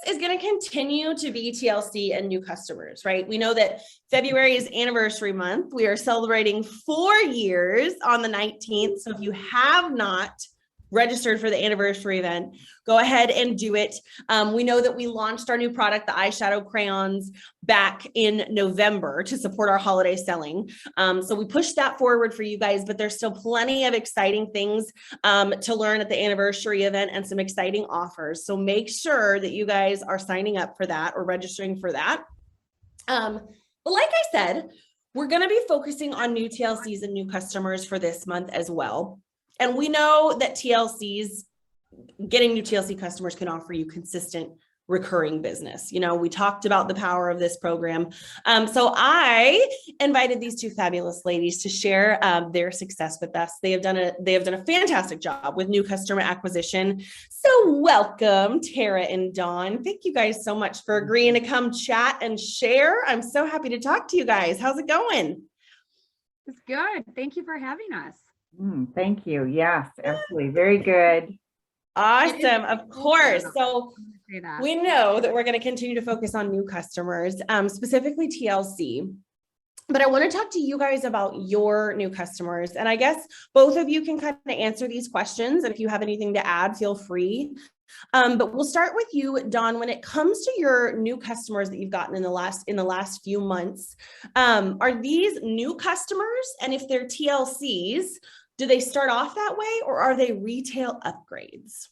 is going to continue to be TLC and new customers, right? We know that February is anniversary month. We are celebrating 4 years on the 19th. So if you have not registered for the anniversary event, go ahead and do it. We know that we launched our new product, the eyeshadow crayons, back in November to support our holiday selling. So we pushed that forward for you guys, but there's still plenty of exciting things to learn at the anniversary event and some exciting offers. So make sure that you guys are signing up for that or registering for that. But like I said, we're going to be focusing on new TLCs and new customers for this month as well. And we know that getting new TLC customers can offer you consistent recurring business. You know, we talked about the power of this program. So I invited these two fabulous ladies to share their success with us. They have done a fantastic job with new customer acquisition. So welcome, Tara and Dawn. Thank you guys so much for agreeing to come chat and share. I'm so happy to talk to you guys. How's it going? It's good. Thank you for having us. Thank you. Yes, absolutely. Very good. Awesome. Of course. So we know that we're going to continue to focus on new customers, specifically TLC. But I want to talk to you guys about your new customers. And I guess both of you can kind of answer these questions. And if you have anything to add, feel free. But we'll start with you, Dawn. When it comes to your new customers that you've gotten in the last few months, are these new customers? And if they're TLCs, do they start off that way, or are they retail upgrades?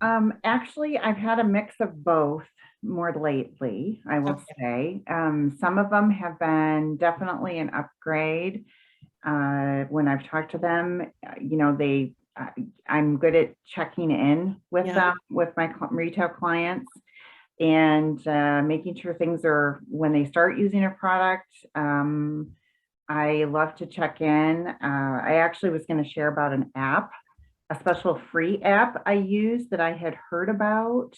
Actually, I've had a mix of both more lately, I will say. Some of them have been definitely an upgrade. When I've talked to them, you know, I'm good at checking in with them, with my retail clients, and making sure things are, when they start using a product, I love to check in. I actually was going to share about an app, a special free app I use that I had heard about.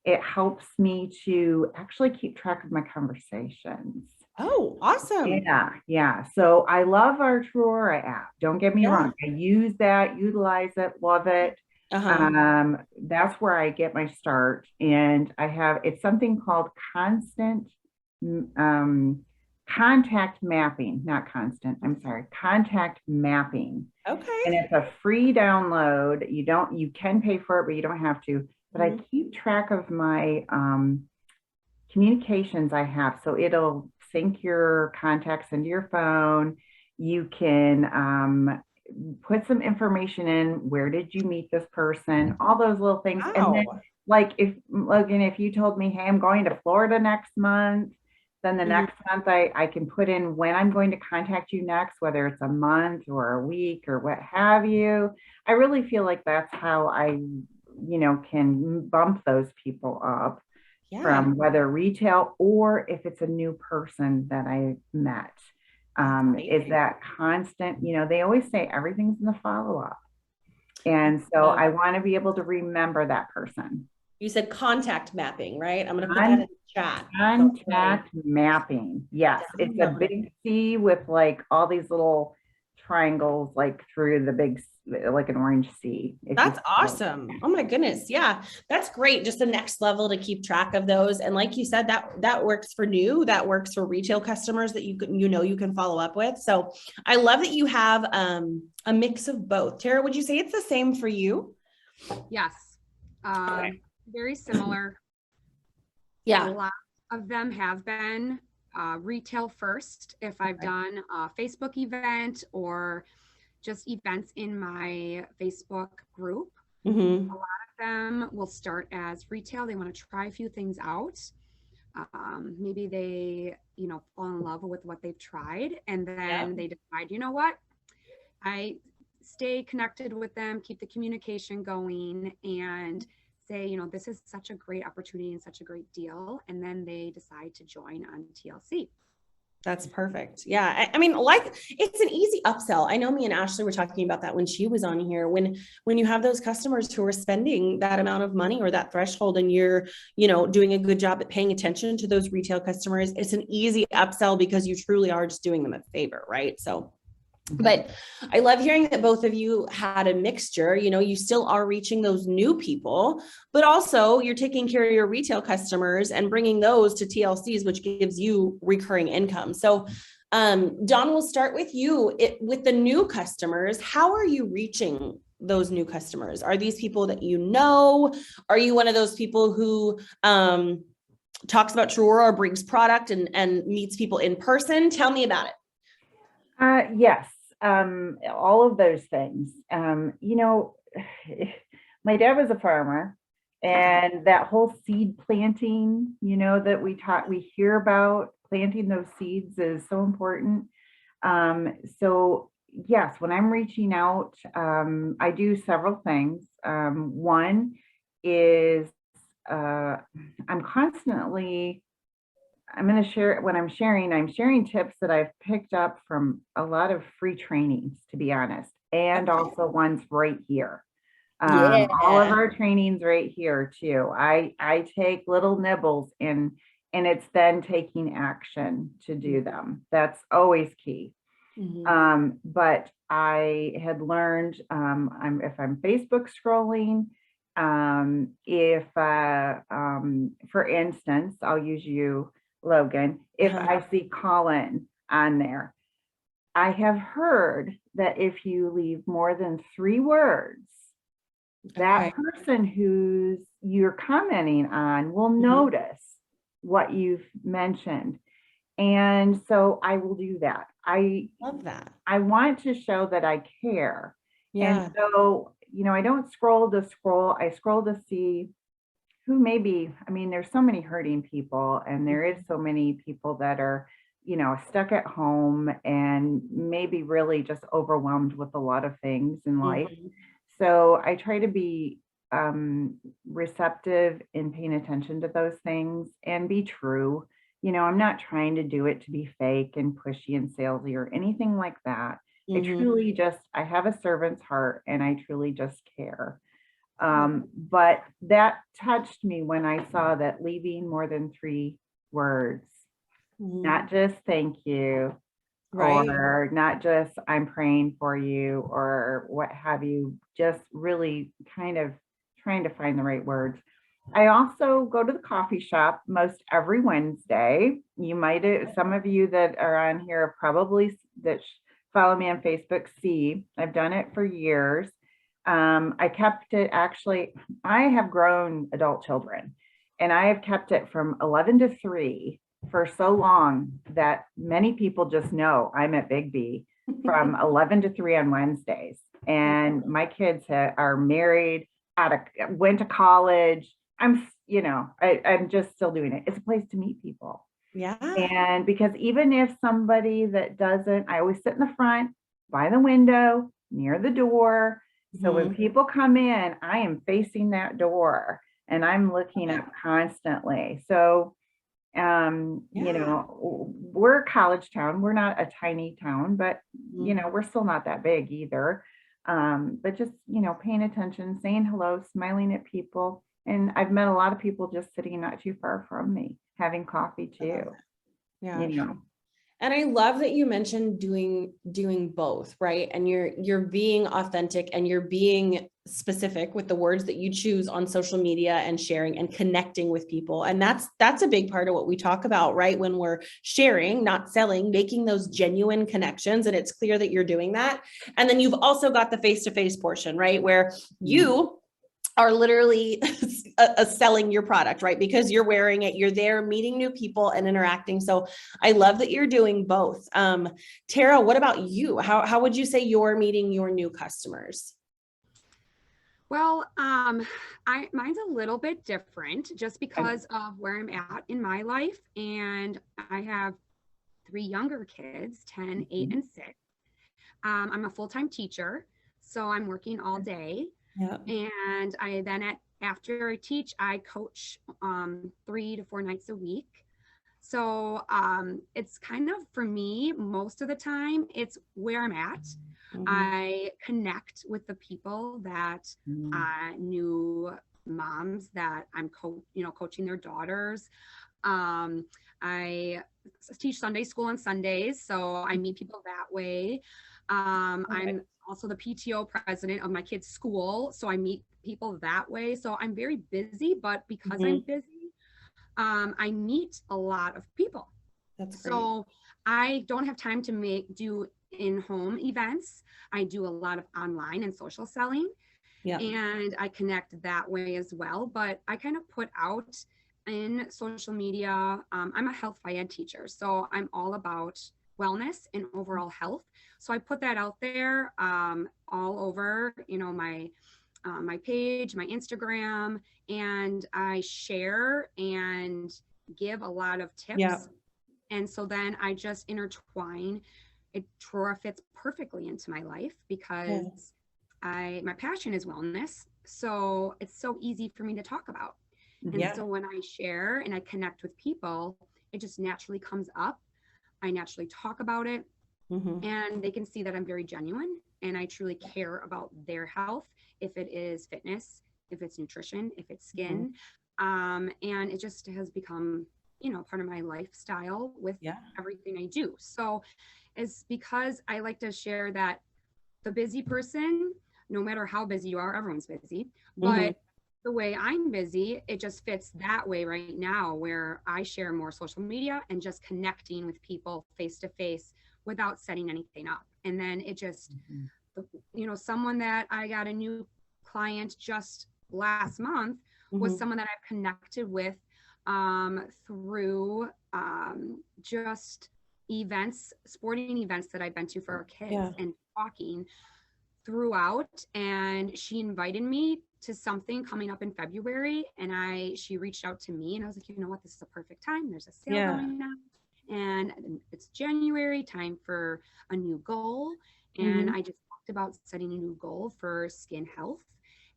It helps me to actually keep track of my conversations. Oh, awesome. Yeah. So I love our Aura app. Don't get me wrong. I use that, utilize it, love it. That's where I get my start. And it's something called contact mapping, contact mapping. Okay. And it's a free download. You can pay for it, but you don't have to. But I keep track of my communications I have. So it'll sync your contacts into your phone. You can put some information in. Where did you meet this person? All those little things. Wow. And then, like, Logan, if you told me, hey, I'm going to Florida next month, then the next month I can put in when I'm going to contact you next, whether it's a month or a week or what have you. I really feel like that's how I, can bump those people up from whether retail or if it's a new person that I met. Is that constant, they always say everything's in the follow-up. And so I want to be able to remember that person. You said contact mapping, right? I'm going to put that in the chat. Contact mapping. Yes. It's a big C with like all these little triangles, like through the big, like an orange C. That's awesome. Oh my goodness. Yeah, that's great. Just the next level to keep track of those. And like you said, that works for new, that works for retail customers that you can follow up with. So I love that you have a mix of both. Tara, would you say it's the same for you? Yes. Very similar. Yeah. A lot of them have been retail first. If I've done a Facebook event or just events in my Facebook group, a lot of them will start as retail. They want to try a few things out. Maybe they, fall in love with what they've tried, and then they decide, you know what? I stay connected with them, keep the communication going, and say, this is such a great opportunity and such a great deal. And then they decide to join on TLC. That's perfect. Yeah. I mean, like, it's an easy upsell. I know me and Ashley were talking about that when she was on here, when you have those customers who are spending that amount of money or that threshold, and you're, doing a good job at paying attention to those retail customers, it's an easy upsell because you truly are just doing them a favor. Right. So But I love hearing that both of you had a mixture. You know, you still are reaching those new people, but also you're taking care of your retail customers and bringing those to TLCs, which gives you recurring income. So, Don, we'll start with you. With the new customers, how are you reaching those new customers? Are these people that you know? Are you one of those people who talks about True or brings product and meets people in person? Tell me about it. Yes, all of those things. You know, my dad was a farmer, and that whole seed planting, you know, that we hear about, planting those seeds is so important. So yes, when I'm reaching out, I do several things. One is I'm constantly I'm going to share when I'm sharing tips that I've picked up from a lot of free trainings, to be honest, and also ones right here. All of our trainings right here too. I take little nibbles and it's then taking action to do them. That's always key. But I had learned if I'm Facebook scrolling, if for instance, I'll use you, Logan, if I see Colin on there, I have heard that if you leave more than 3 words, that person who's you're commenting on will notice what you've mentioned. And so I will do that. I love that. I want to show that I care. And so, you know, I don't scroll to scroll. I scroll to see who maybe, I mean, there's so many hurting people, and there is so many people that are, you know, stuck at home and maybe really just overwhelmed with a lot of things in life. So I try to be receptive in paying attention to those things and be true. You know, I'm not trying to do it to be fake and pushy and salesy or anything like that. I truly just, I have a servant's heart and I truly just care. But that touched me when I saw that leaving more than 3 words, not just thank you, or not just I'm praying for you or what have you, just really kind of trying to find the right words. I also go to the coffee shop most every Wednesday. You might, some of you that are on here probably that follow me on Facebook see, I've done it for years. I kept it, actually, I have grown adult children and I have kept it from 11 to 3 for so long that many people just know I'm at Big B from 11 to 3 on Wednesdays. And my kids are married, went to college. I'm just still doing it. It's a place to meet people. And because even if somebody that doesn't, I always sit in the front by the window near the door. So when people come in, I am facing that door and I'm looking up constantly. So, you know, we're a college town. We're not a tiny town, but you know, we're still not that big either. But just, you know, paying attention, saying hello, smiling at people. And I've met a lot of people just sitting not too far from me, having coffee too. You know. And I love that you mentioned doing both, right? And you're being authentic and you're being specific with the words that you choose on social media and sharing and connecting with people. And that's a big part of what we talk about, right? When we're sharing, not selling, making those genuine connections. And it's clear that you're doing that. And then you've also got the face-to-face portion, right? Where you are literally selling your product, right? Because you're wearing it, you're there meeting new people and interacting. So I love that you're doing both. Tara, what about you? How would you say you're meeting your new customers? Well, mine's a little bit different just because of where I'm at in my life. And I have 3 younger kids, 10, 8, and 6. I'm a full-time teacher, so I'm working all day. And I then after I teach, I coach 3 to 4 nights a week. So it's kind of, for me, most of the time, it's where I'm at. I connect with the people that new moms that I'm coaching their daughters. I teach Sunday school on Sundays, so I meet people that way. I'm also the PTO president of my kids' school, so I meet people that way. So I'm very busy, but because I'm busy, I meet a lot of people. That's great. So I don't have time to do in-home events. I do a lot of online and social selling. Yeah. And I connect that way as well. But I kind of put out in social media, I'm a health ed teacher, so I'm all about wellness and overall health. So I put that out there all over, my page, my Instagram, and I share and give a lot of tips. Yeah. And so then I just intertwine. Trora fits perfectly into my life because my passion is wellness. So it's so easy for me to talk about. And so when I share and I connect with people, it just naturally comes up. I naturally talk about it, and they can see that I'm very genuine and I truly care about their health. If it is fitness, if it's nutrition, if it's skin, and it just has become, part of my lifestyle with everything I do. So it's because I like to share that the busy person, no matter how busy you are, everyone's busy, but the way I'm busy, it just fits that way right now, where I share more social media and just connecting with people face to face without setting anything up. And then it just, someone that I got a new client just last month was someone that I've connected with through just events, sporting events that I've been to for our kids and talking throughout. And she invited me to something coming up in February, and she reached out to me, and I was like, you know what, this is a perfect time. There's a sale going on, and it's January, time for a new goal. And I just talked about setting a new goal for skin health.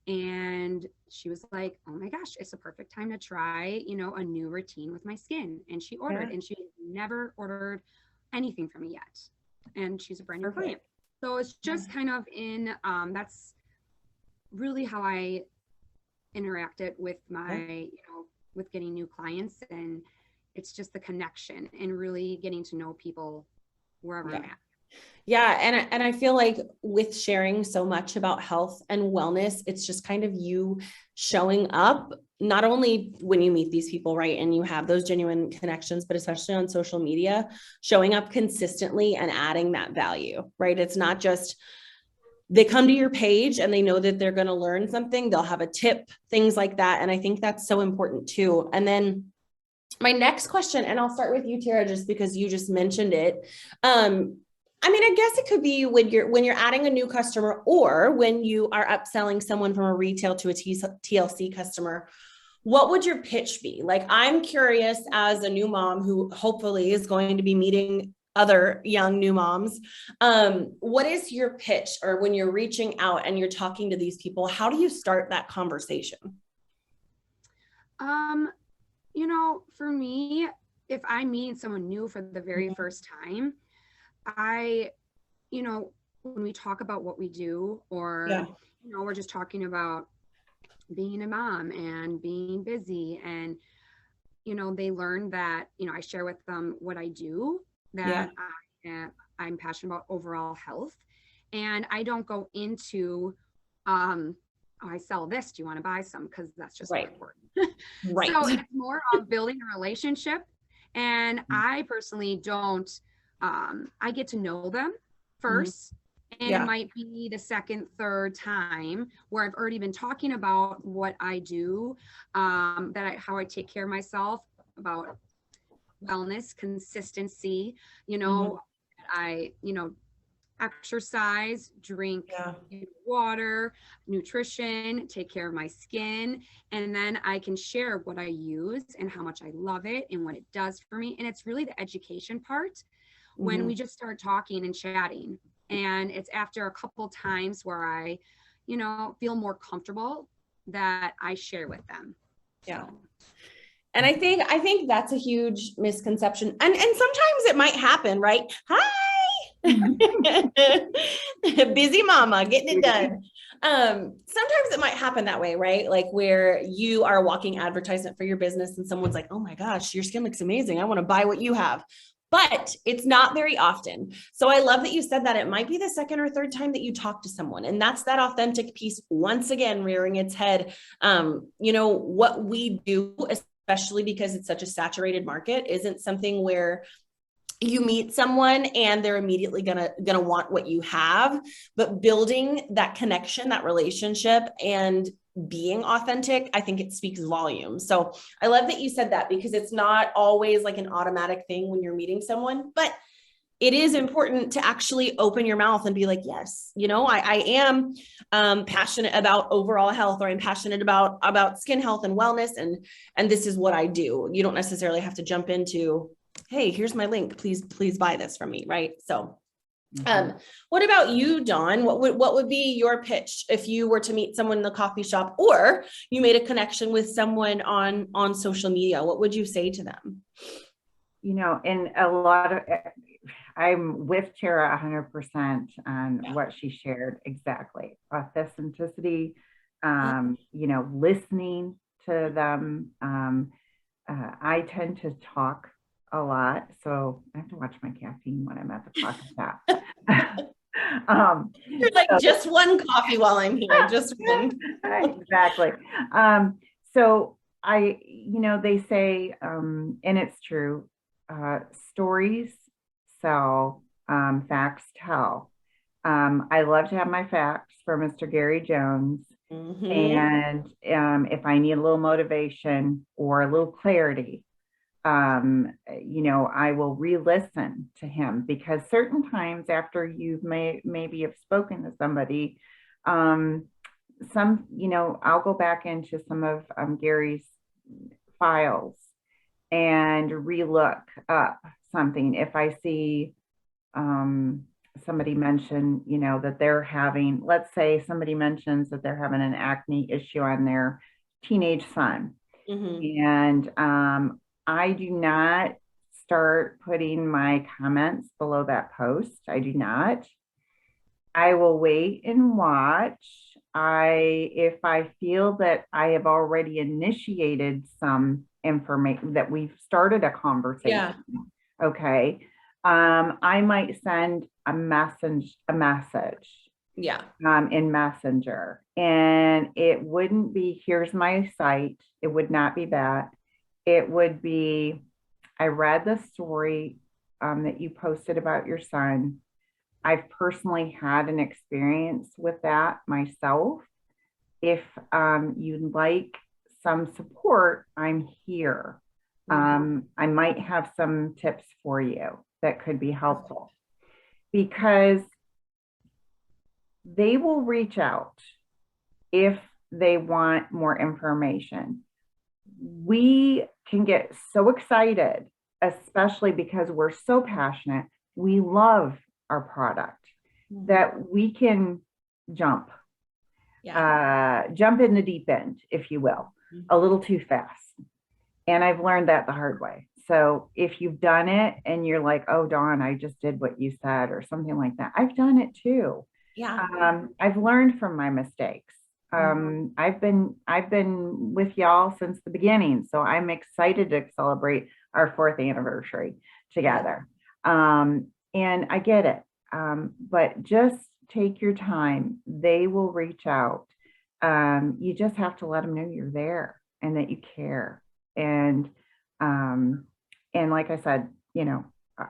And she was like, oh my gosh, it's a perfect time to try, a new routine with my skin. And she ordered, and she never ordered anything from me yet. And she's a brand new client. So it's just kind of that's really how I interacted with my, with getting new clients. And it's just the connection and really getting to know people wherever I'm at. Yeah. And I feel like with sharing so much about health and wellness, it's just kind of you showing up, not only when you meet these people, right, and you have those genuine connections, but especially on social media, showing up consistently and adding that value, right? It's not just they come to your page and they know that they're going to learn something. They'll have a tip, things like that. And I think that's so important too. And then my next question, and I'll start with you, Tara, just because you just mentioned it. I guess it could be when you're adding a new customer, or when you are upselling someone from a retail to a TLC customer. What would your pitch be? Like, I'm curious, as a new mom who hopefully is going to be meeting other young new moms, what is your pitch? Or when you're reaching out and you're talking to these people, how do you start that conversation? For me, if I'm meeting someone new for the very first time, when we talk about what we do, or, we're just talking about being a mom and being busy, and, they learn that, I share with them what I do, that I'm passionate about overall health. And I don't go into, I sell this, do you want to buy some? Because that's just not important. Right. So it's more of building a relationship. And I personally don't, I get to know them first, and it might be the second, third time where I've already been talking about what I do, how I take care of myself, about wellness, consistency, I, exercise, drink water, nutrition, take care of my skin. And then I can share what I use and how much I love it and what it does for me. And it's really the education part when we just start talking and chatting. And it's after a couple times where I, feel more comfortable that I share with them. Yeah. And I think that's a huge misconception. And sometimes it might happen, right? Hi. Busy mama getting it done. Sometimes it might happen that way, right? Like where you are a walking advertisement for your business and someone's like, oh my gosh, your skin looks amazing. I want to buy what you have. but it's not very often. So I love that you said that. It might be the second or third time that you talk to someone, and that's that authentic piece once again rearing its head. What we do, especially because it's such a saturated market, isn't something where you meet someone and they're immediately gonna want what you have, but building that connection, that relationship, and being authentic, I think it speaks volumes. So I love that you said that, because it's not always like an automatic thing when you're meeting someone, but it is important to actually open your mouth and be like, yes, I am passionate about overall health, or I'm passionate about skin health and wellness. And this is what I do. You don't necessarily have to jump into, hey, here's my link. Please buy this from me. Right. So, what about you, Dawn? What would be your pitch if you were to meet someone in the coffee shop, or you made a connection with someone on social media? What would you say to them? In a lot of, I'm with Tara 100% on what she shared. Exactly. Authenticity, listening to them. I tend to talk a lot, so I have to watch my caffeine when I'm at the coffee shop. You're like, just one coffee while I'm here, just one. Exactly. So they say, and it's true, stories sell, facts tell. I love to have my facts from Mr. Gary Jones. Mm-hmm. And if I need a little motivation or a little clarity, I will re-listen to him, because certain times after you've maybe have spoken to somebody, I'll go back into some of Gary's files and re-look up something. If I see somebody mention, that they're having, let's say somebody mentions that they're having an acne issue on their teenage son. Mm-hmm. And I do not start putting my comments below that post. I do not. I will wait and watch. If I feel that I have already initiated some information, that we've started a conversation. Yeah. Okay. I might send a message. Yeah. In Messenger, and it wouldn't be, here's my site. It would not be that. It would be, I read the story that you posted about your son. I've personally had an experience with that myself. If you'd like some support, I'm here. Mm-hmm. I might have some tips for you that could be helpful, because they will reach out if they want more information. We can get so excited, especially because we're so passionate. We love our product, mm-hmm. that we can jump in the deep end, if you will, mm-hmm. a little too fast. And I've learned that the hard way. So if you've done it and you're like, oh, Dawn, I just did what you said, or something like that, I've done it too. Yeah. I've learned from my mistakes. Mm-hmm. I've been with y'all since the beginning, so I'm excited to celebrate our 4th anniversary together. And I get it. But just take your time. They will reach out. You just have to let them know you're there and that you care. And like I said,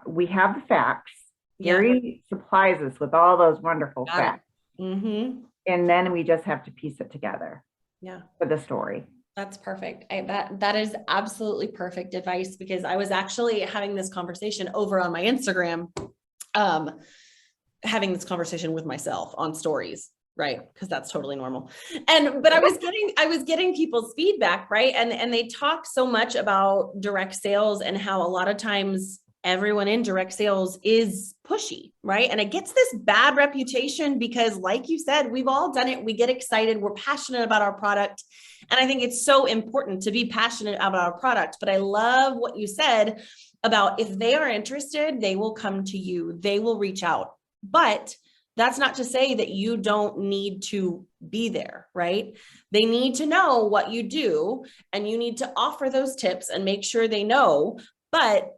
we have the facts. Gary supplies us with all those wonderful facts. Mm-hmm. And then we just have to piece it together. Yeah. For the story. That's perfect. That is absolutely perfect advice, because I was actually having this conversation over on my Instagram, having this conversation with myself on stories, right? Because that's totally normal. But I was getting people's feedback, right? And they talk so much about direct sales and how a lot of times everyone in direct sales is pushy, right? And it gets this bad reputation because, like you said, we've all done it. We get excited. We're passionate about our product. And I think it's so important to be passionate about our product. But I love what you said about, if they are interested, they will come to you. They will reach out. But that's not to say that you don't need to be there, right? They need to know what you do, and you need to offer those tips and make sure they know. But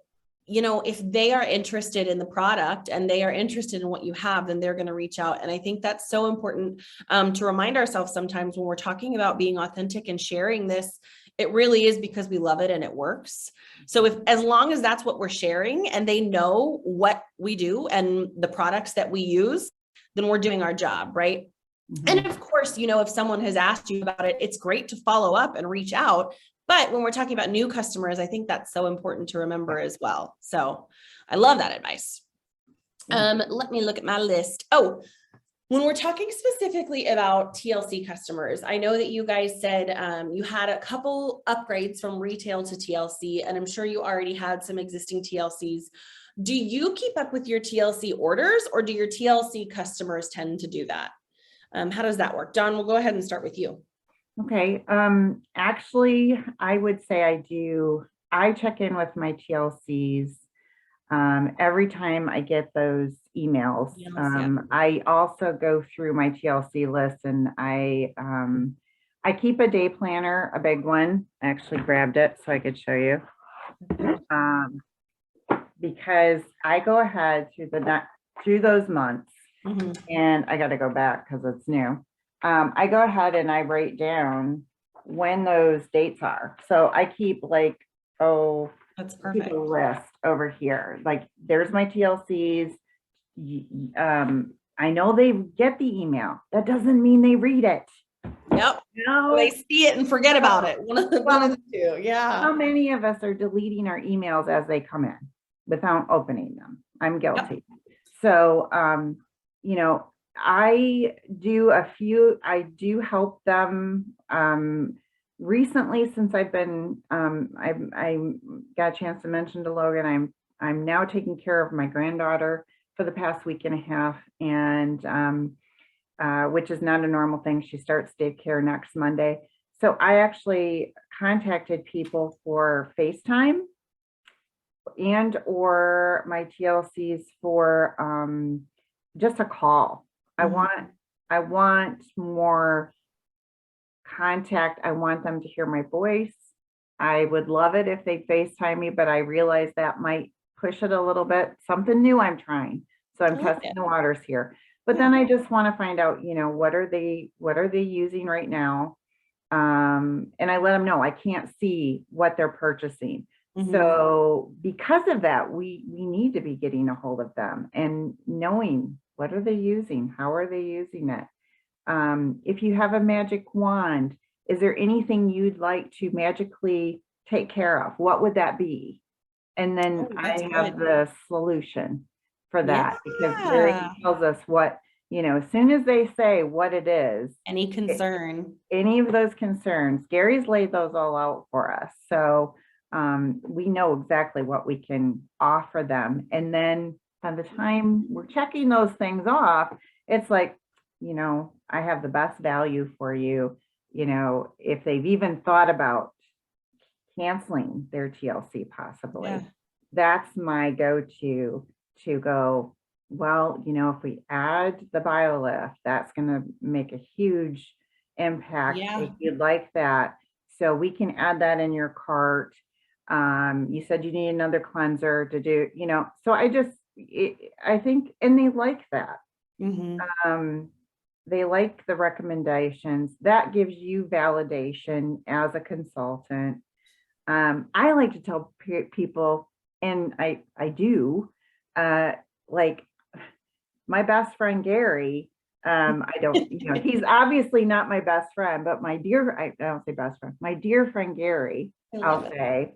you know, if they are interested in the product and they are interested in what you have, then they're going to reach out. And I think that's so important to remind ourselves sometimes when we're talking about being authentic and sharing this, it really is because we love it and it works. So as long as that's what we're sharing and they know what we do and the products that we use, then we're doing our job, right? Mm-hmm. And of course, you know, if someone has asked you about it, it's great to follow up and reach out. But when we're talking about new customers, I think that's so important to remember as well. So I love that advice. Let me look at my list. Oh, when we're talking specifically about TLC customers, I know that you guys said you had a couple upgrades from retail to TLC, and I'm sure you already had some existing TLCs. Do you keep up with your TLC orders, or do your TLC customers tend to do that? How does that work? Dawn, we'll go ahead and start with you. Okay. Actually, I would say I do. I check in with my TLCs every time I get those emails. I also go through my TLC list, and I keep a day planner, a big one. I actually grabbed it so I could show you. Because I go ahead through those months, and I got to go back because it's new. I go ahead and I write down when those dates are. So I keep like, that's perfect. Keep a list over here. Like there's my TLCs. I know they get the email. That doesn't mean they read it. Yep. No, they see it and forget about it. One of the two. Yeah. How many of us are deleting our emails as they come in without opening them? I'm guilty. Yep. So, you know, I do help them. Recently, since I've been, I got a chance to mention to Logan, I'm now taking care of my granddaughter for the past week and a half, and which is not a normal thing. She starts daycare next Monday. So I actually contacted people for FaceTime and or my TLCs for just a call. I want more contact. I want them to hear my voice. I would love it if they FaceTime me, but I realize that might push it a little bit. Something new I'm trying. So I'm testing the waters here. But then I just want to find out, you know, what are they using right now? And I let them know I can't see what they're purchasing. So because of that, we need to be getting a hold of them and knowing what are they using? How are they using it? If you have a magic wand, is there anything you'd like to magically take care of? What would that be? And then I have the solution for that, because Gary tells us what, you know, as soon as they say what it is, any concern, any of those concerns, Gary's laid those all out for us. So we know exactly what we can offer them. And then by the time we're checking those things off, it's like, you know, I have the best value for you. You know, if they've even thought about canceling their TLC possibly, that's my go-to to go, well, you know, if we add the BioLift, that's going to make a huge impact if you'd like that. So we can add that in your cart. You said you need another cleanser to do, you know, so I think, and they like that. They like the recommendations. That gives you validation as a consultant. I like to tell people, and I do, like my best friend Gary, I don't, you know, he's obviously not my best friend, but my dear, I don't say best friend, my dear friend Gary, I'll say,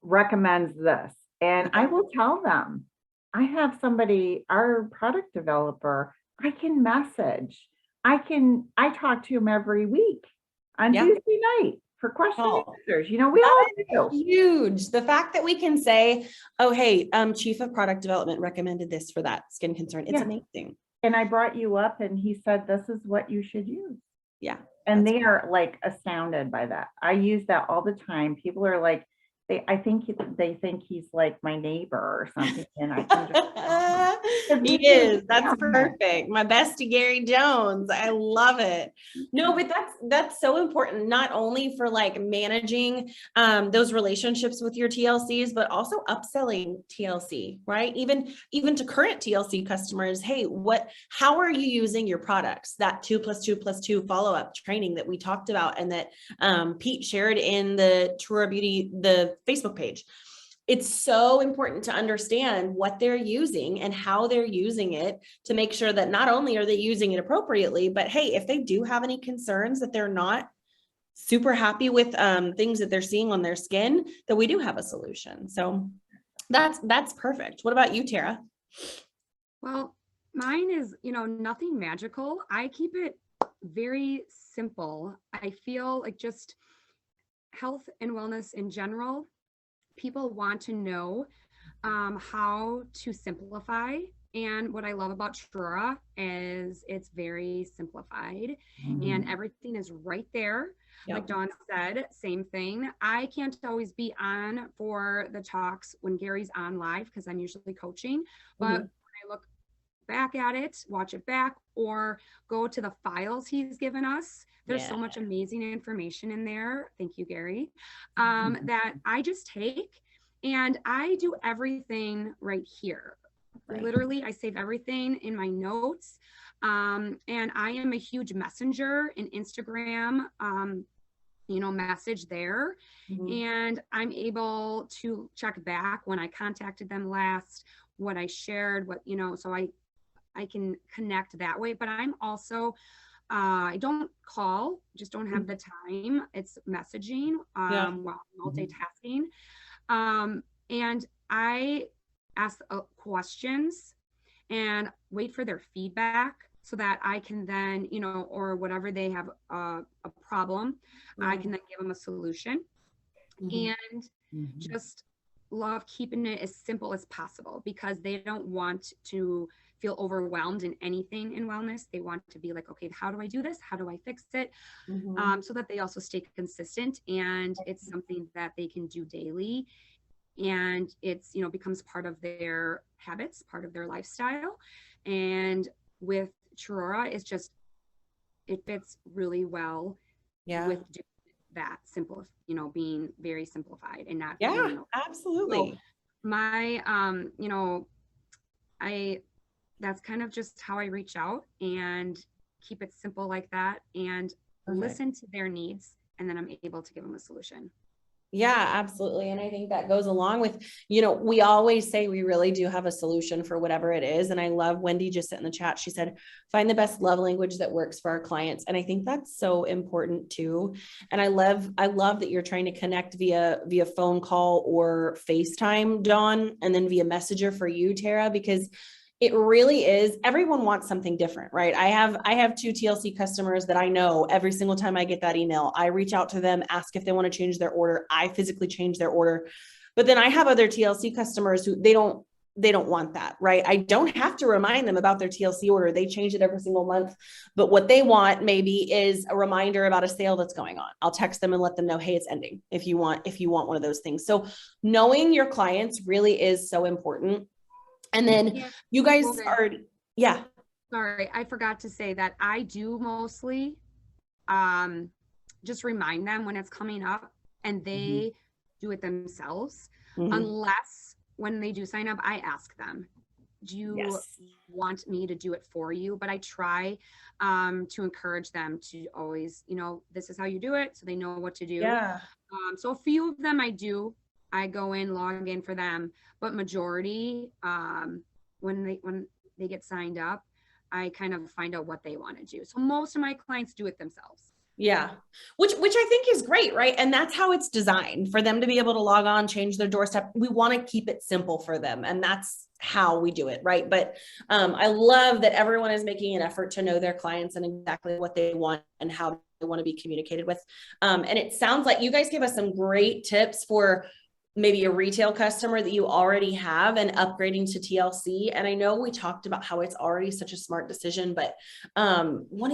recommends this. And I will tell them, I have somebody, our product developer, I can message. I talk to him every week on Tuesday night for question and answers. You know, we all do. Huge. The fact that we can say, oh, hey, Chief of Product Development recommended this for that skin concern. It's amazing. And I brought you up and he said, this is what you should use. Yeah. And they are like astounded by that. I use that all the time. People are like, I think they think he's like my neighbor or something, and I can just. He is. That's perfect. My bestie, Gary Jones. I love it. No, but that's so important, not only for like managing those relationships with your TLCs, but also upselling TLC, right? Even to current TLC customers. Hey, how are you using your products? That 2+2+2 follow-up training that we talked about and that Pete shared in the Trura Beauty, the Facebook page. It's so important to understand what they're using and how they're using it to make sure that not only are they using it appropriately, but hey, if they do have any concerns that they're not super happy with things that they're seeing on their skin, that we do have a solution. So that's perfect. What about you, Tara? Well, mine is, nothing magical. I keep it very simple. I feel like just health and wellness in general, people want to know how to simplify. And what I love about Trura is it's very simplified and everything is right there. Yep. Like Dawn said, same thing. I can't always be on for the talks when Gary's on live because I'm usually coaching, but when I look back at it, watch it back, or go to the files he's given us. There's so much amazing information in there. Thank you, Gary. That I just take and I do everything right here. Right. Literally, I save everything in my notes. And I am a huge messenger in Instagram, message there. And I'm able to check back when I contacted them last, what I shared, so I can connect that way. But I'm also, I don't call, just don't have the time. It's messaging while multitasking. And I ask questions and wait for their feedback so that I can then, or whatever they have a problem, I can then give them a solution. And just love keeping it as simple as possible because they don't want to feel overwhelmed in anything in wellness. They want to be like, okay, how do I do this? How do I fix it? So that they also stay consistent and it's something that they can do daily. And it's, becomes part of their habits, part of their lifestyle. And with Trura, it's just, it fits really well with that simple, being very simplified and not. Absolutely. So my, that's kind of just how I reach out and keep it simple like that and listen to their needs. And then I'm able to give them a solution. Yeah, absolutely. And I think that goes along with, we always say we really do have a solution for whatever it is. And I love Wendy just said in the chat, she said, find the best love language that works for our clients. And I think that's so important too. And I love that you're trying to connect via phone call or FaceTime, Dawn, and then via Messenger for you, Tara, because it really is. Everyone wants something different, right? I have 2 TLC customers that I know every single time I get that email, I reach out to them, ask if they want to change their order. I physically change their order. But then I have other TLC customers who they don't want that, right? I don't have to remind them about their TLC order. They change it every single month. But what they want maybe is a reminder about a sale that's going on. I'll text them and let them know, hey, it's ending if you want one of those things. So knowing your clients really is so important. And then you guys are, Sorry, I forgot to say that I do mostly just remind them when it's coming up and they do it themselves. Unless when they do sign up, I ask them, do you want me to do it for you? But I try to encourage them to always, this is how you do it. So they know what to do. Yeah. So a few of them I go in, log in for them, but majority, when they get signed up, I kind of find out what they want to do. So most of my clients do it themselves. Yeah. Which I think is great, right? And that's how it's designed for them to be able to log on, change their doorstep. We want to keep it simple for them. And that's how we do it. Right. But I love that everyone is making an effort to know their clients and exactly what they want and how they want to be communicated with. And it sounds like you guys gave us some great tips for maybe a retail customer that you already have and upgrading to TLC. And I know we talked about how it's already such a smart decision, but one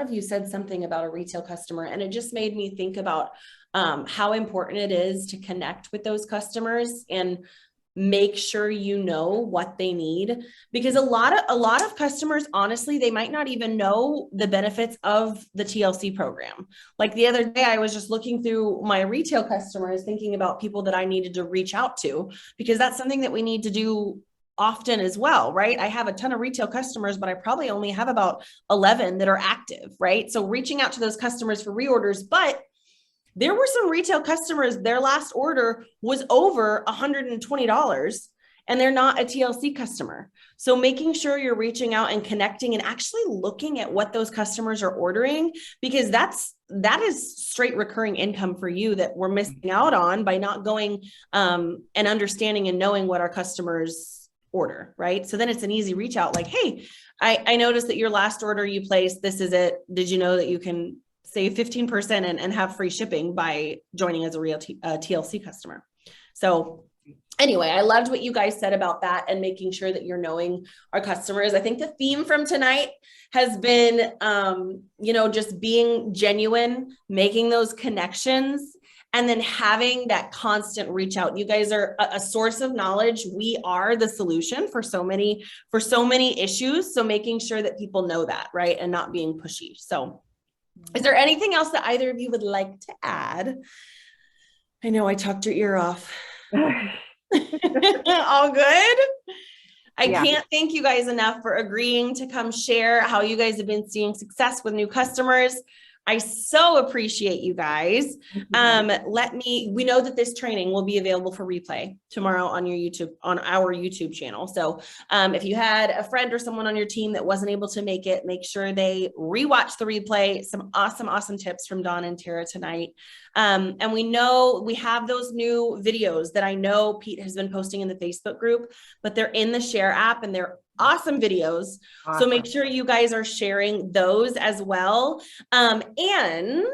of you said something about a retail customer and it just made me think about how important it is to connect with those customers and make sure you know what they need, because a lot of customers, honestly, they might not even know the benefits of the TLC program. Like the other day, I was just looking through my retail customers, thinking about people that I needed to reach out to, because that's something that we need to do often as well, right? I have a ton of retail customers, but I probably only have about 11 that are active, right? So reaching out to those customers for reorders, but there were some retail customers, their last order was over $120 and they're not a TLC customer. So making sure you're reaching out and connecting and actually looking at what those customers are ordering, because that is straight recurring income for you that we're missing out on by not going and understanding and knowing what our customers order, right? So then it's an easy reach out like, hey, I noticed that your last order you placed, this is it. Did you know that you can save 15% and have free shipping by joining as a real TLC customer? So anyway, I loved what you guys said about that and making sure that you're knowing our customers. I think the theme from tonight has been, just being genuine, making those connections, and then having that constant reach out. You guys are a source of knowledge. We are the solution for so many issues. So making sure that people know that, right? And not being pushy. So is there anything else that either of you would like to add? I know I talked your ear off. All good? I can't thank you guys enough for agreeing to come share how you guys have been seeing success with new customers. I so appreciate you guys. We know that this training will be available for replay tomorrow on our YouTube channel. So if you had a friend or someone on your team that wasn't able to make it, make sure they rewatch the replay. Some awesome tips from Dawn and Tara tonight. And we know we have those new videos that I know Pete has been posting in the Facebook group, but they're in the Share app and they're awesome videos. Awesome. So make sure you guys are sharing those as well. And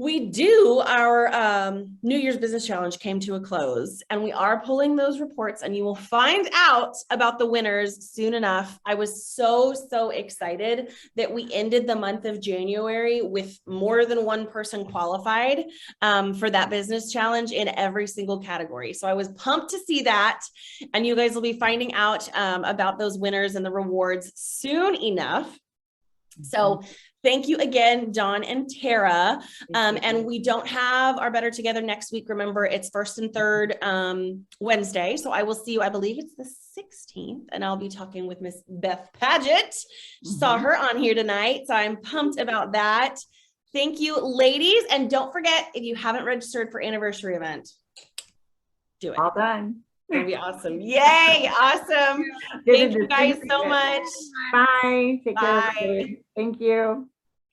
our New Year's Business Challenge came to a close and we are pulling those reports and you will find out about the winners soon enough. I was so excited that we ended the month of January with more than one person qualified for that business challenge in every single category. So I was pumped to see that, and you guys will be finding out about those winners and the rewards soon enough. So thank you again, Dawn and Tara. And we don't have our Better Together next week. Remember, it's first and third Wednesday. So I will see you, I believe it's the 16th, and I'll be talking with Miss Beth Paget. Saw her on here tonight. So I'm pumped about that. Thank you, ladies. And don't forget, if you haven't registered for anniversary event, do it. All done. It'll be awesome. Yay. Awesome. Thank you guys so much. Bye. Take care. Bye. Thank you.